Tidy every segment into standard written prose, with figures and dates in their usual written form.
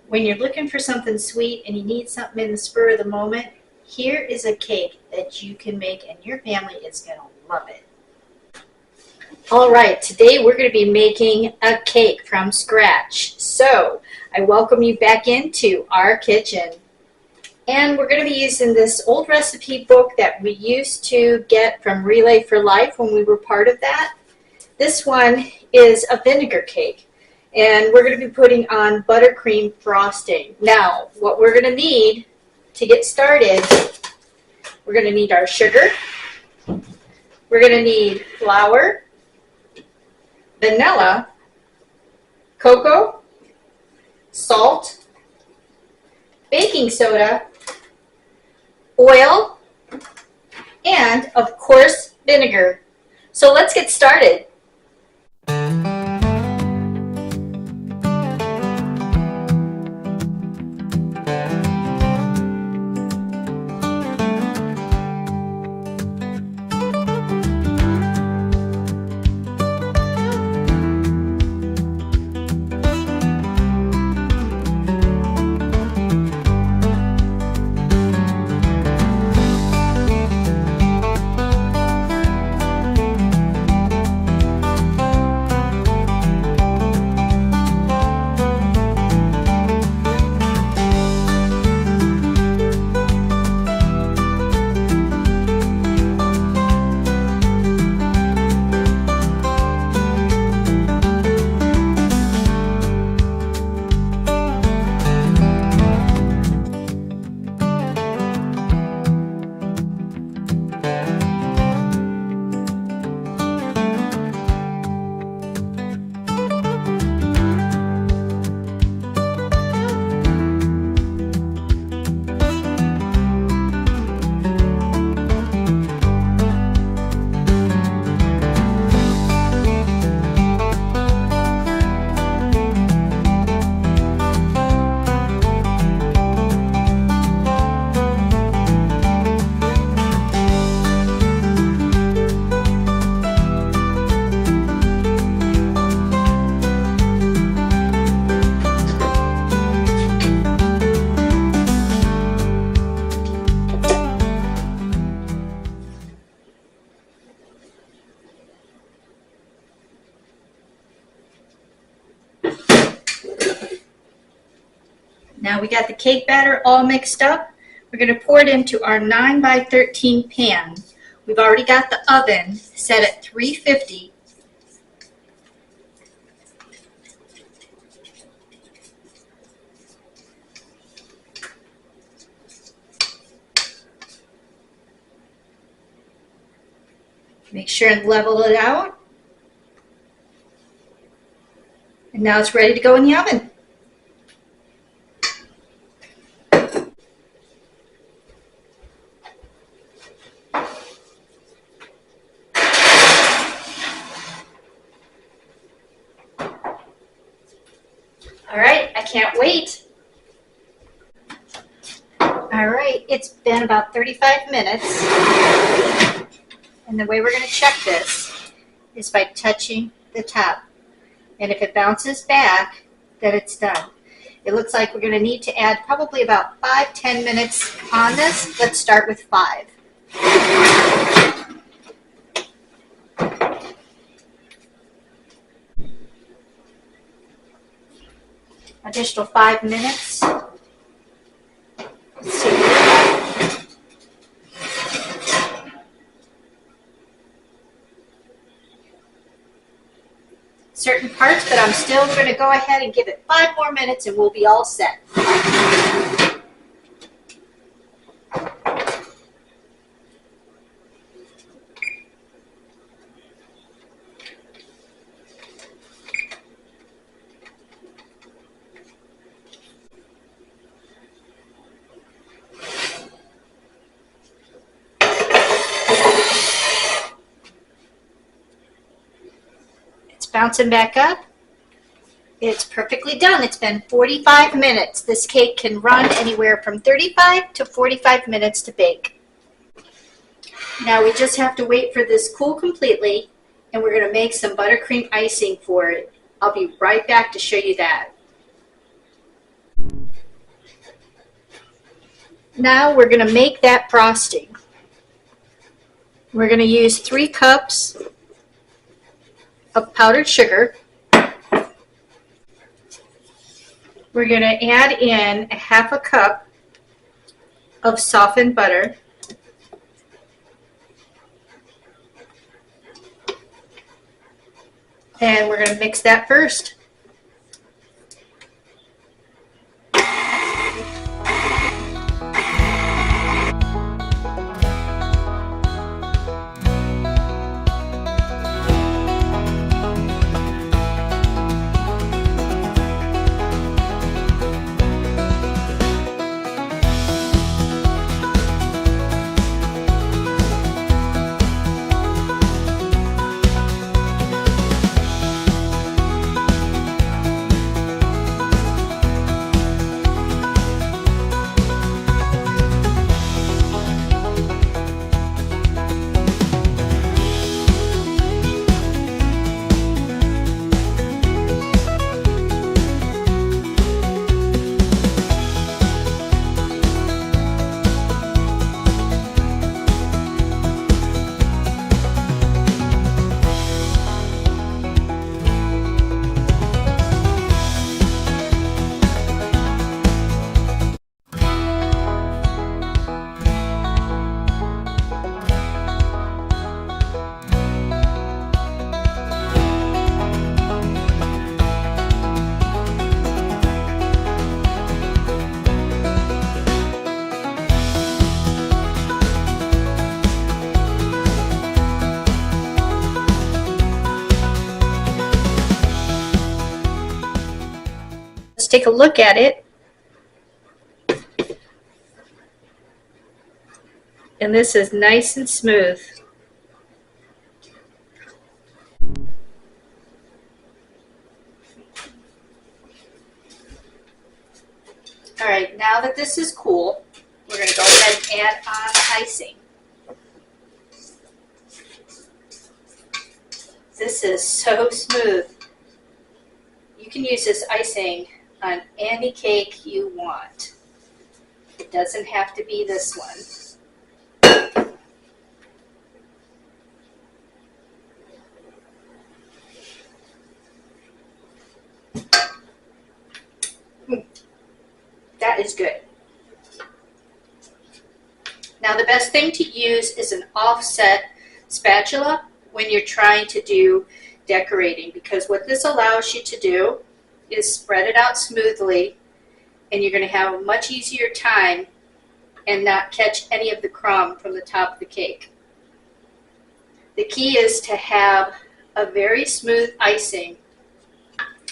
When you're looking for something sweet and you need something in the spur of the moment, here is a cake that you can make and your family is going to love it. All right, today we're going to be making a cake from scratch. So I welcome you back into our kitchen. And we're going to be using this old recipe book that we used to get from Relay for Life when we were part of that. This one is a vinegar cake. And we're going to be putting on buttercream frosting. Now, what we're going to need to get started, we're going to need our sugar. We're going to need flour, vanilla, cocoa, salt, baking soda, oil, and of course vinegar. So let's get started. Now we got the cake batter all mixed up. We're going to pour it into our 9 by 13 pan. We've already got the oven set at 350. Make sure and level it out. And now it's ready to go in the oven. All right, I can't wait. All right, it's been about 35 minutes. And the way we're going to check this is by touching the top. And if it bounces back, then it's done. It looks like we're going to need to add probably about 5-10 minutes on this. Let's start with 5. Additional 5 minutes. Let's see. Certain parts, but I'm still going to go ahead and give it 5 more minutes and we'll be all set. Bouncing back up. It's perfectly done. It's been 45 minutes. This cake can run anywhere from 35 to 45 minutes to bake. Now we just have to wait for this cool completely, and we're going to make some buttercream icing for it. I'll be right back to show you that. Now we're going to make that frosting. We're going to use 3 cups of powdered sugar. We're going to add in 1/2 cup of softened butter. And we're going to mix that first. Let's take a look at it. And this is nice and smooth. All right, now that this is cool, we're going to go ahead and add on the icing. This is so smooth. You can use this icing on any cake you want. It doesn't have to be this one. That is good. Now the best thing to use is an offset spatula when you're trying to do decorating, because what this allows you to do is spread it out smoothly, and you're going to have a much easier time and not catch any of the crumb from the top of the cake. The key is to have a very smooth icing.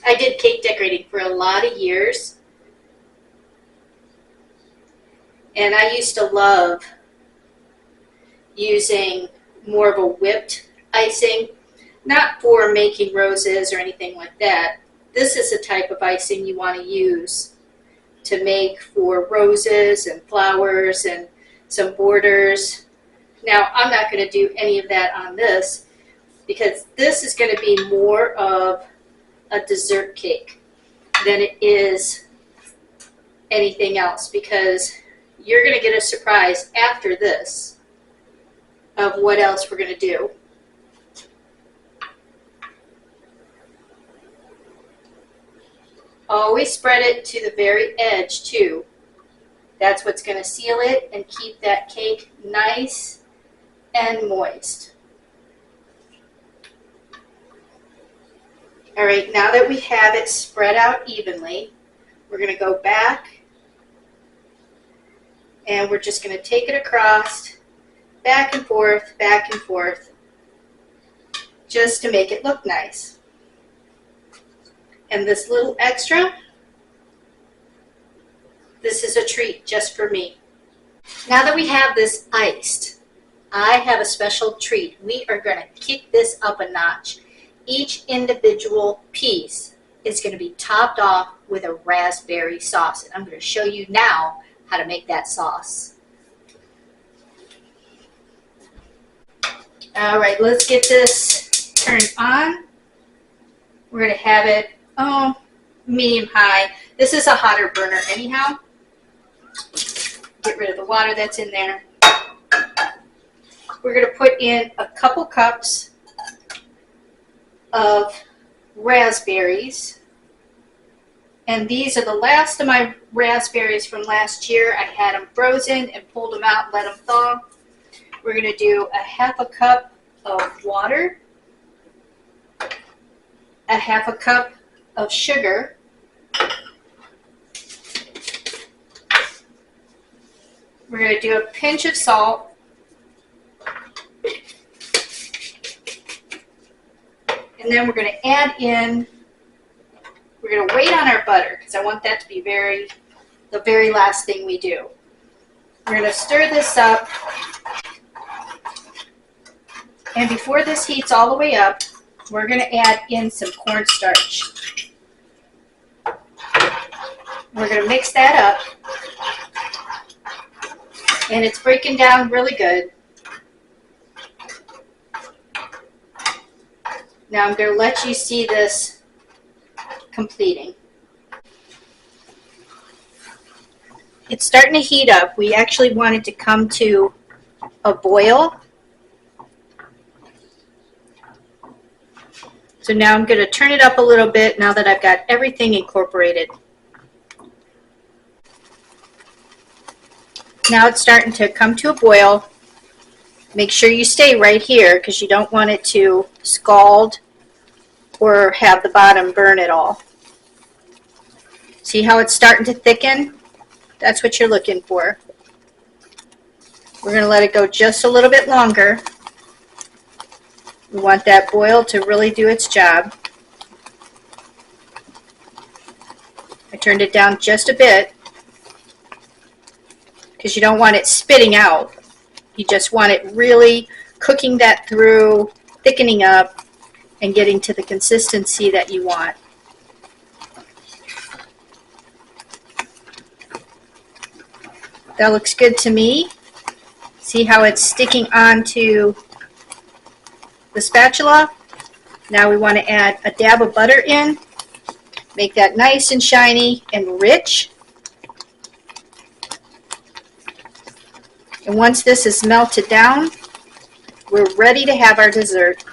I did cake decorating for a lot of years, and I used to love using more of a whipped icing, not for making roses or anything like that. This is the type of icing you want to use to make for roses and flowers and some borders. Now, I'm not going to do any of that on this because this is going to be more of a dessert cake than it is anything else, because you're going to get a surprise after this of what else we're going to do. Always spread it to the very edge too. That's what's going to seal it and keep that cake nice and moist. All right, now that we have it spread out evenly, we're going to go back and we're just going to take it across, back and forth, just to make it look nice. And this little extra, this is a treat just for me. Now that we have this iced, I have a special treat. We are going to kick this up a notch. Each individual piece is going to be topped off with a raspberry sauce. And I'm going to show you now how to make that sauce. All right, let's get this turned on. We're going to have it medium high. This is a hotter burner anyhow. Get get rid of the water that's in there. We're going to put in a couple cups of raspberries. And these are the last of my raspberries from last year. I had them frozen and pulled them out and let them thaw. We're going to do a half a cup of water, a half a cup of sugar, we're going to do a pinch of salt, and then we're going to add in, we're going to wait on our butter because I want that to be the very last thing we do. We're going to stir this up, and before this heats all the way up, we're going to add in some cornstarch. We're going to mix that up, and it's breaking down really good. Now I'm going to let you see this completing. It's starting to heat up. We actually want it to come to a boil. So now I'm going to turn it up a little bit now that I've got everything incorporated. Now it's starting to come to a boil. Make sure you stay right here because you don't want it to scald or have the bottom burn at all. See how it's starting to thicken? That's what you're looking for. We're going to let it go just a little bit longer. We want that boil to really do its job. I turned it down just a bit because you don't want it spitting out. You just want it really cooking that through, thickening up, and getting to the consistency that you want. That looks good to me. See how it's sticking onto the spatula? Now we want to add a dab of butter in. Make that nice and shiny and rich. And once this is melted down, we're ready to have our dessert.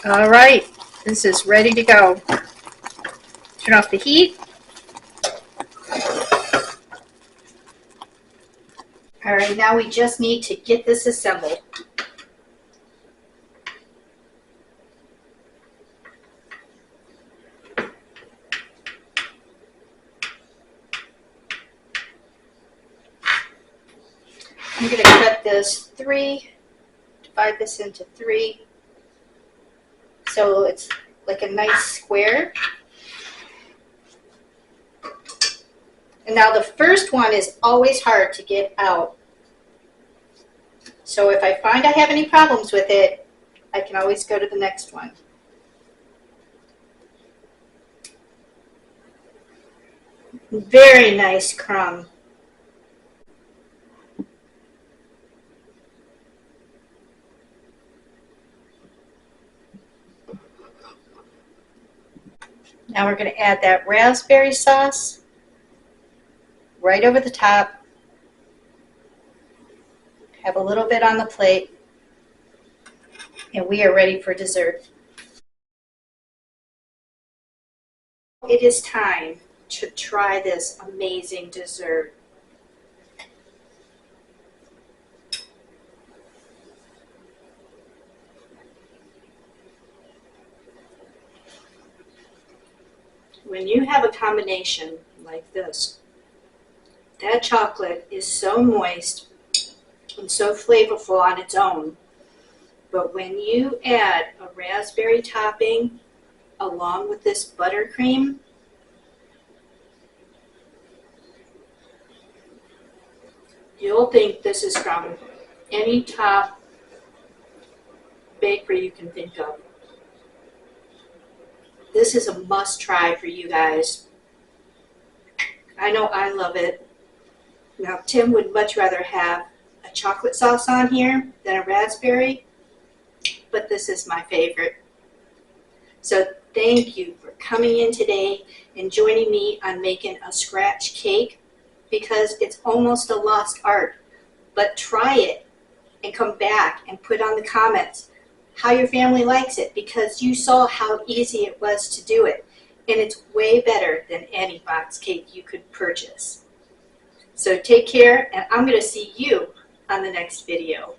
All right, this is ready to go. Turn off the heat. All right, now we just need to get this assembled. I'm going to cut this divide this into 3, so it's like a nice square. And now the first one is always hard to get out. So if I find I have any problems with it, I can always go to the next one. Very nice crumb. Now we're going to add that raspberry sauce right over the top. Have a little bit on the plate, and we are ready for dessert. It is time to try this amazing dessert. When you have a combination like this, that chocolate is so moist and so flavorful on its own, but when you add a raspberry topping along with this buttercream, you'll think this is from any top bakery you can think of. This is a must-try for you guys. I know I love it. Now, Tim would much rather have a chocolate sauce on here than a raspberry, but this is my favorite. So thank you for coming in today and joining me on making a scratch cake, because it's almost a lost art. But try it and come back and put on the comments how your family likes it, because you saw how easy it was to do it. And it's way better than any box cake you could purchase. So take care, and I'm going to see you on the next video.